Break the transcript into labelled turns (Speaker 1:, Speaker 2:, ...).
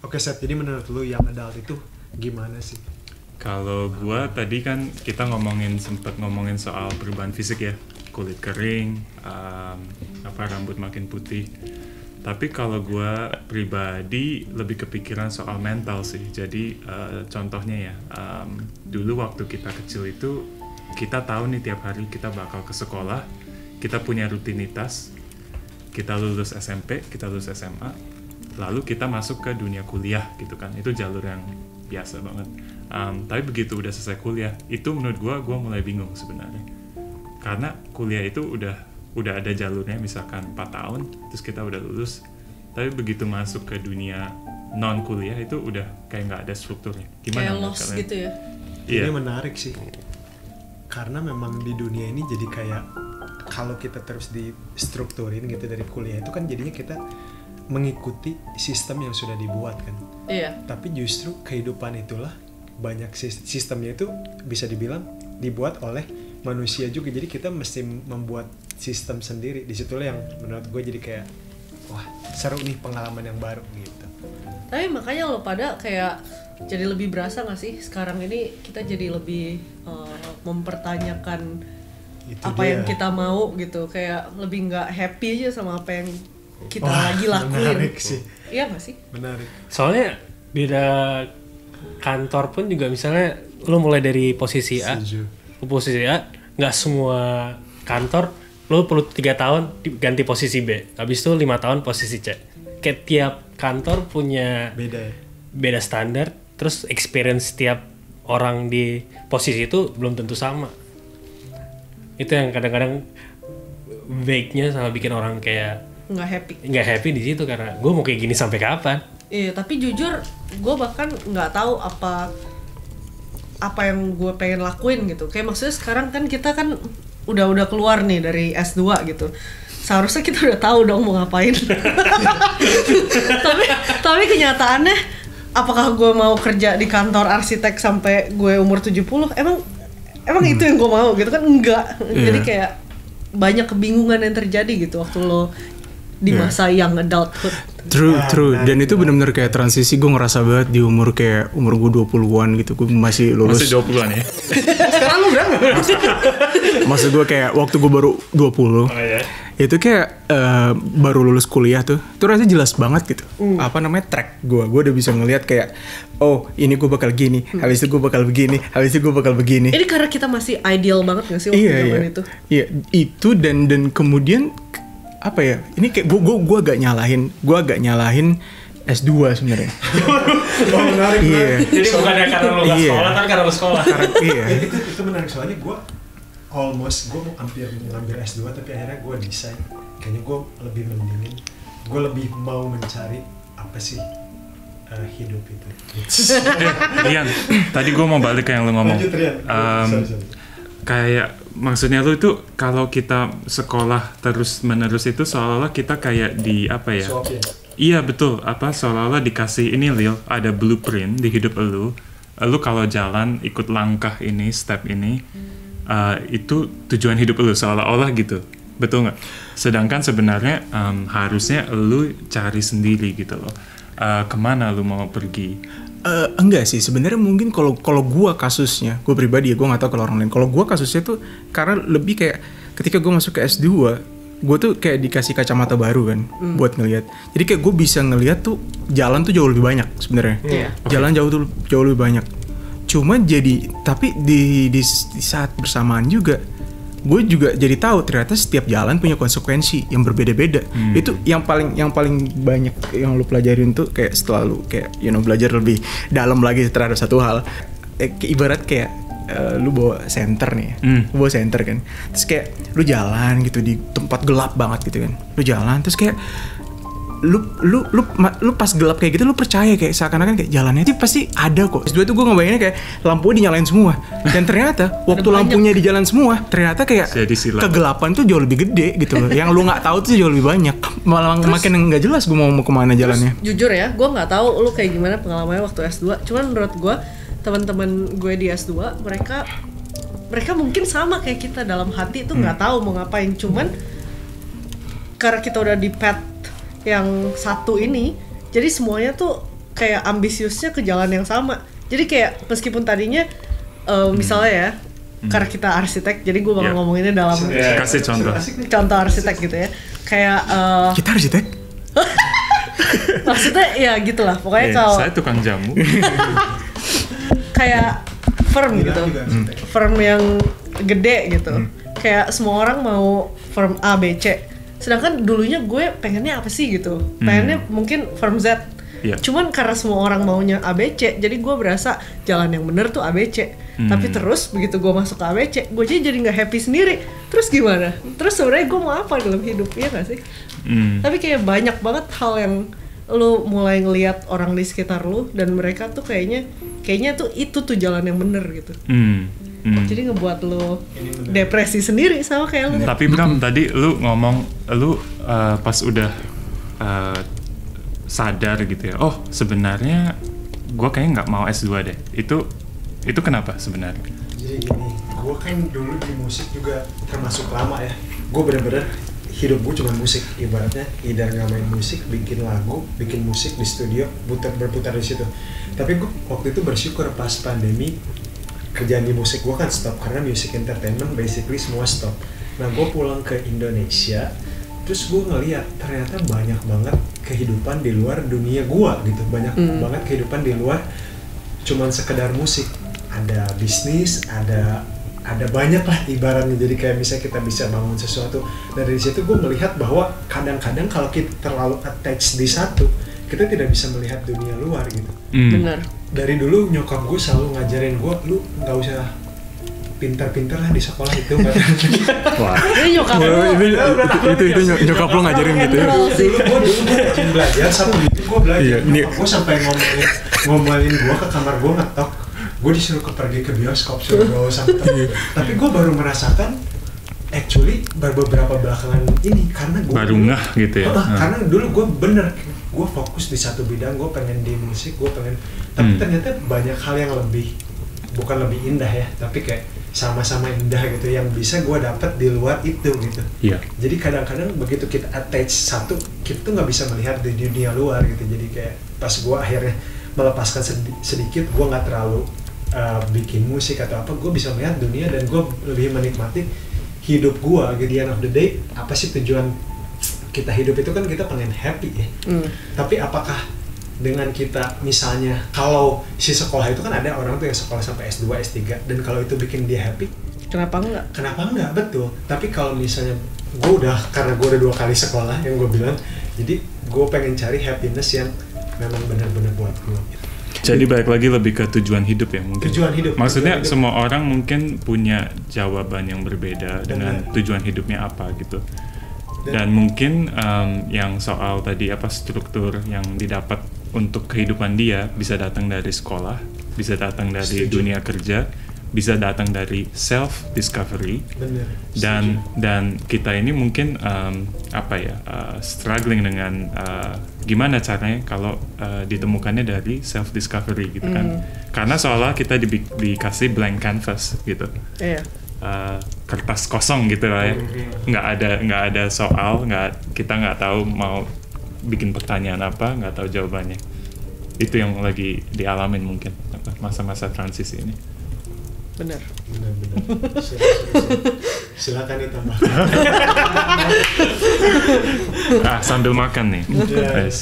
Speaker 1: Oke Seth, jadi menurut lu yang adult itu gimana sih?
Speaker 2: Kalau gua tadi kan kita sempat ngomongin soal perubahan fisik ya, kulit kering, rambut makin putih. Tapi kalau gua pribadi lebih kepikiran soal mental sih. Jadi contohnya ya, dulu waktu kita kecil itu kita tahu nih tiap hari kita bakal ke sekolah, kita punya rutinitas, kita lulus SMP, kita lulus SMA, lalu kita masuk ke dunia kuliah gitu kan. Itu jalur yang biasa banget. Tapi begitu udah selesai kuliah, itu menurut gue mulai bingung sebenarnya. Karena kuliah itu udah ada jalurnya, misalkan 4 tahun, terus kita udah lulus. Tapi begitu masuk ke dunia non kuliah itu udah kayak nggak ada strukturnya. Gimana
Speaker 3: kayak lost
Speaker 2: kalian?
Speaker 3: gitu ya?
Speaker 1: Ini menarik sih. Karena memang di dunia ini jadi kayak kalau kita terus distrukturin gitu dari kuliah itu kan jadinya kita mengikuti sistem yang sudah dibuat kan.
Speaker 3: Iya.
Speaker 1: Tapi justru kehidupan itulah banyak sistemnya itu bisa dibilang dibuat oleh manusia juga. Jadi kita mesti membuat sistem sendiri. Disitulah yang menurut gue jadi kayak wah seru nih pengalaman yang baru gitu.
Speaker 3: Tapi makanya lo pada kayak jadi lebih berasa gak sih sekarang ini kita jadi lebih mempertanyakan
Speaker 1: Itu
Speaker 3: apa
Speaker 1: dia.
Speaker 3: yang kita mau gitu, kayak lebih nggak happy aja sama apa yang kita lagi lakuin.
Speaker 1: Menarik sih.
Speaker 3: Iya gak sih?
Speaker 1: Menarik.
Speaker 4: Soalnya beda kantor pun juga misalnya lo mulai dari posisi A, nggak semua kantor lo perlu 3 tahun ganti posisi B, habis itu 5 tahun posisi C. Kayak tiap kantor punya beda standar, terus experience tiap orang di posisi itu belum tentu sama. Itu yang kadang-kadang vague-nya sama bikin orang kayak nggak happy di situ, karena gue mau kayak gini sampai kapan?
Speaker 3: Iya, tapi jujur gue bahkan nggak tahu apa yang gue pengen lakuin gitu. Kayak maksudnya sekarang kan kita kan udah keluar nih dari S2 gitu. Seharusnya kita udah tahu dong mau ngapain. tapi kenyataannya apakah gue mau kerja di kantor arsitek sampai gue umur 70? Emang itu yang gue mau gitu kan? Enggak. Jadi kayak banyak kebingungan yang terjadi gitu waktu lo di masa young adulthood.
Speaker 5: True. Dan itu benar-benar kayak transisi gue ngerasa banget di umur gue 20-an gitu. Gue masih lulus.
Speaker 2: Masih 20-an ya?
Speaker 3: Sekarang lo berapa?
Speaker 5: Maksud gue kayak waktu gue baru 20. Itu kayak baru lulus kuliah tuh. Itu rasanya jelas banget gitu. Track gue udah bisa ngelihat kayak oh ini gue bakal gini, habis itu gue bakal begini, habis itu gue bakal begini.
Speaker 3: Ini karena kita masih ideal banget gak sih waktu zaman itu?
Speaker 5: Iya, itu dan kemudian apa ya? Ini kayak gue agak nyalahin S2 sebenarnya.
Speaker 1: Menarik.
Speaker 5: Iya.
Speaker 4: Jadi bukannya karena lo nggak sekolah, kan karena lo sekolah.
Speaker 5: Iya.
Speaker 1: Itu menarik soalnya gue mau hampir ngambil S2 tapi akhirnya gue desain. Kayaknya gue lebih mendingin, gue lebih mau mencari apa sih hidup itu.
Speaker 2: Rian, tadi gue mau balik ke yang lu ngomong.
Speaker 1: Lanjut, Rian. Sorry.
Speaker 2: Kayak maksudnya lu itu kalau kita sekolah terus menerus itu seolah-olah kita kayak di apa ya?
Speaker 1: Swap ya?
Speaker 2: Iya betul, seolah-olah dikasih ini Lil, ada blueprint di hidup lu kalau jalan ikut langkah ini, step ini, itu tujuan hidup lu seolah-olah gitu, betul nggak? Sedangkan sebenarnya harusnya lu cari sendiri gitu loh, kemana lu mau pergi.
Speaker 5: Enggak sih, sebenarnya mungkin kalau gue kasusnya, gue pribadi ya, gue nggak tahu kalau orang lain. Kalau gue kasusnya tuh karena lebih kayak ketika gue masuk ke S2, gue tuh kayak dikasih kacamata baru kan buat ngelihat. Jadi kayak gue bisa ngelihat tuh jalan tuh jauh lebih banyak sebenarnya. Jalan jauh lebih banyak. Cuma tapi di saat bersamaan juga gue juga jadi tahu ternyata setiap jalan punya konsekuensi yang berbeda-beda. Itu yang paling banyak yang lu pelajarin tuh kayak setelah lu kayak belajar lebih dalam lagi terhadap satu hal. Ibarat kayak lu bawa senter nih, lu bawa senter kan, terus kayak lu jalan gitu di tempat gelap banget gitu kan, lu jalan terus kayak lu pas gelap kayak gitu lu percaya kayak seakan-akan kayak jalannya itu pasti ada kok. S2 itu gue ngebayanginnya kayak lampunya dinyalain semua dan ternyata waktu lampunya di jalan semua ternyata kayak kegelapan tuh jauh lebih gede gitu loh. Yang lu nggak tahu tuh jauh lebih banyak, malah makin nggak jelas gue mau kemana jalannya.
Speaker 3: Jujur ya, gue nggak tahu lu kayak gimana pengalamannya waktu S2. Cuman menurut gue teman-teman gue di S2 mereka mungkin sama kayak kita, dalam hati tuh nggak tahu mau ngapain. Cuman karena kita udah di path yang satu ini, jadi semuanya tuh kayak ambisiusnya ke jalan yang sama. Jadi kayak meskipun tadinya misalnya ya, karena kita arsitek, jadi gue bakal
Speaker 2: Yeah.
Speaker 3: ngomonginnya dalam
Speaker 2: Kasih contoh.
Speaker 3: contoh arsitek gitu ya. Kayak
Speaker 5: Kita arsitek?
Speaker 3: maksudnya ya gitulah. Pokoknya kalau
Speaker 2: Saya tukang jamu.
Speaker 3: kayak firm gitu, firm yang gede gitu. Kayak semua orang mau firm A, B, C. Sedangkan dulunya gue pengennya apa sih gitu? Pengennya mungkin firm Z.
Speaker 2: Iya.
Speaker 3: Cuman karena semua orang maunya ABC, jadi gue berasa jalan yang bener tuh ABC. Tapi terus begitu gue masuk ke ABC, gue jadi nggak happy sendiri. Terus gimana? Terus sebenarnya gue mau apa dalam hidup, ya nggak sih? Tapi kayak banyak banget hal yang lu mulai ngelihat orang di sekitar lu dan mereka tuh kayaknya tuh itu tuh jalan yang bener gitu. Jadi ngebuat lu depresi sendiri sama kayak lu.
Speaker 2: Tapi Bram, tadi lu ngomong lu pas udah sadar gitu ya, oh sebenarnya gue kayaknya nggak mau S2 deh. Itu kenapa sebenarnya?
Speaker 1: Jadi gini, gue kan dulu di musik juga termasuk lama ya. Gue bener-bener hidup gue cuma musik, ibaratnya either nggak main musik, bikin lagu, bikin musik di studio, berputar di situ. Tapi gue waktu itu bersyukur pas pandemi kerjaan di musik gue kan stop karena music entertainment basically semua stop. Nah gue pulang ke Indonesia, terus gue ngeliat ternyata banyak banget kehidupan di luar dunia gue gitu, banyak banget kehidupan di luar cuman sekedar musik. Ada bisnis, ada banyak lah ibaratnya. Jadi kayak misalnya kita bisa bangun sesuatu. Dari situ gue melihat bahwa kadang-kadang kalau kita terlalu attach di satu, kita tidak bisa melihat dunia luar gitu.
Speaker 3: Bener.
Speaker 1: Dari dulu nyokap gue selalu ngajarin gue, lu nggak usah pintar-pintar lah di sekolah itu.
Speaker 2: Wah.
Speaker 3: Ini nyokap lu.
Speaker 5: Itu nyokap lo ngajarin gitu ya.
Speaker 1: Dulu gue rajin belajar, sama itu gue belajar.
Speaker 5: Iya,
Speaker 1: Gue sampai ngomelin gue ke kamar gue ngetok. Gue disuruh pergi ke bioskop, suruh bawa santai. Tapi gue baru merasakan actually beberapa belakangan ini karena gue
Speaker 2: Baru ngeh gitu ya.
Speaker 1: Karena dulu gue bener, gue fokus di satu bidang, gue pengen di musik, gue pengen. Tapi ternyata banyak hal yang bukan lebih indah ya, tapi kayak sama-sama indah gitu yang bisa gue dapat di luar itu gitu.
Speaker 2: Iya.
Speaker 1: Jadi kadang-kadang begitu kita attach satu, kita tuh nggak bisa melihat di dunia luar gitu. Jadi kayak pas gue akhirnya melepaskan sedikit, gue nggak terlalu bikin musik atau apa, gue bisa melihat dunia dan gue lebih menikmati hidup gue. Gitu, di end of the day, apa sih tujuan kita hidup itu kan kita pengen happy ya. Tapi apakah dengan kita misalnya kalau si sekolah itu kan ada orang tuh yang sekolah sampai S2, S3 dan kalau itu bikin dia happy,
Speaker 3: Kenapa enggak?
Speaker 1: kenapa enggak? Betul. Tapi kalau misalnya karena gue udah 2 kali sekolah yang gue bilang, jadi gue pengen cari happiness yang memang benar-benar buat gue.
Speaker 2: Jadi balik lagi lebih ke tujuan hidup ya mungkin.
Speaker 1: Tujuan hidup.
Speaker 2: Maksudnya
Speaker 1: Tujuan hidup.
Speaker 2: semua orang mungkin punya jawaban yang berbeda dengan
Speaker 1: Benar.
Speaker 2: tujuan hidupnya apa gitu. Dan mungkin yang soal tadi apa struktur yang didapat untuk kehidupan dia bisa datang dari sekolah, bisa datang dari
Speaker 1: Setuju.
Speaker 2: dunia kerja, bisa datang dari self discovery.
Speaker 1: Bener.
Speaker 2: Dan kita ini mungkin struggling dengan gimana caranya kalau ditemukannya dari self discovery gitu kan, karena seolah kita dikasih blank canvas gitu,
Speaker 3: Iya.
Speaker 2: kertas kosong gitu lah ya, nggak ada soal, kita nggak tahu mau bikin pertanyaan apa, nggak tahu jawabannya. Itu yang lagi dialamin mungkin masa-masa transisi ini.
Speaker 3: Bener.
Speaker 1: Benar-benar. Silakan ditambah.
Speaker 2: Sambil makan nih.
Speaker 1: Yes.
Speaker 2: Yes.